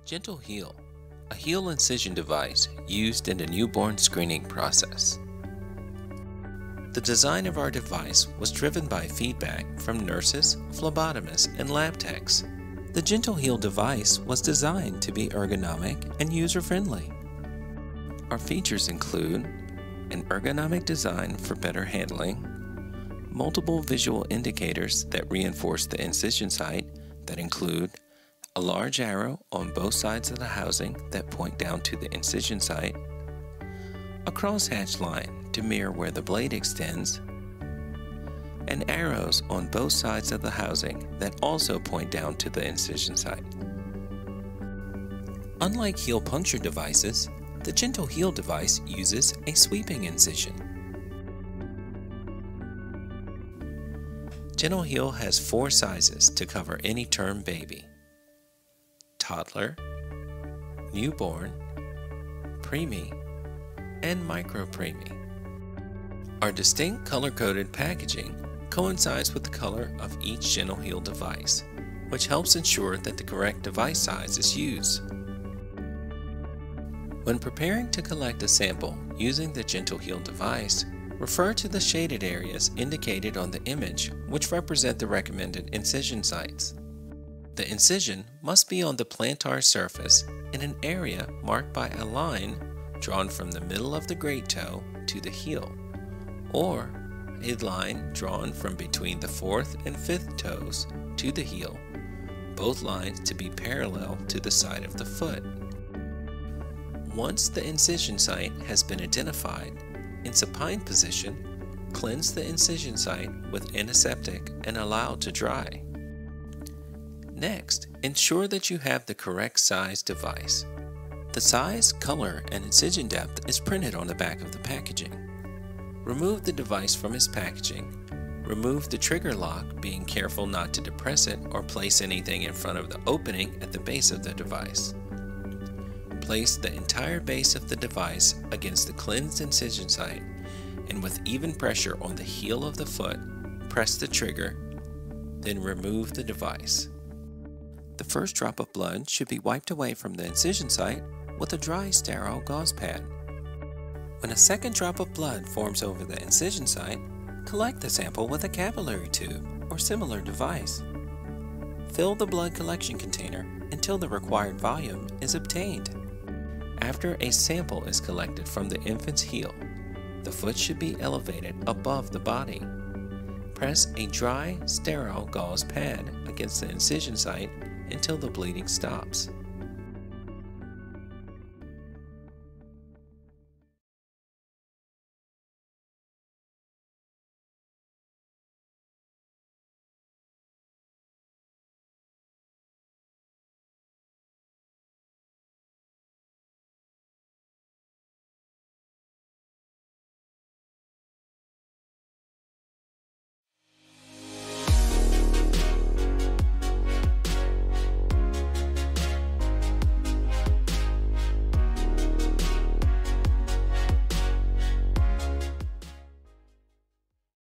Gentleheel, a heel incision device used in the newborn screening process. The design of our device was driven by feedback from nurses, phlebotomists, and lab techs. The Gentleheel device was designed to be ergonomic and user-friendly. Our features include an ergonomic design for better handling, multiple visual indicators that reinforce the incision site that include a large arrow on both sides of the housing that point down to the incision site, a crosshatch line to mirror where the blade extends, and arrows on both sides of the housing that also point down to the incision site. Unlike heel puncture devices, the Gentleheel device uses a sweeping incision. Gentleheel has 4 sizes to cover any term baby: toddler, newborn, preemie, and micro-preemie. Our distinct color-coded packaging coincides with the color of each Gentleheel device, which helps ensure that the correct device size is used. When preparing to collect a sample using the Gentleheel device, refer to the shaded areas indicated on the image, which represent the recommended incision sites. The incision must be on the plantar surface in an area marked by a line drawn from the middle of the great toe to the heel, or a line drawn from between the 4th and 5th toes to the heel, both lines to be parallel to the side of the foot. Once the incision site has been identified, in supine position, cleanse the incision site with antiseptic and allow to dry. Next, ensure that you have the correct size device. The size, color, and incision depth is printed on the back of the packaging. Remove the device from its packaging. Remove the trigger lock, being careful not to depress it or place anything in front of the opening at the base of the device. Place the entire base of the device against the cleansed incision site, and with even pressure on the heel of the foot, press the trigger, then remove the device. The first drop of blood should be wiped away from the incision site with a dry, sterile gauze pad. When a second drop of blood forms over the incision site, collect the sample with a capillary tube or similar device. Fill the blood collection container until the required volume is obtained. After a sample is collected from the infant's heel, the foot should be elevated above the body. Press a dry, sterile gauze pad against the incision site until the bleeding stops.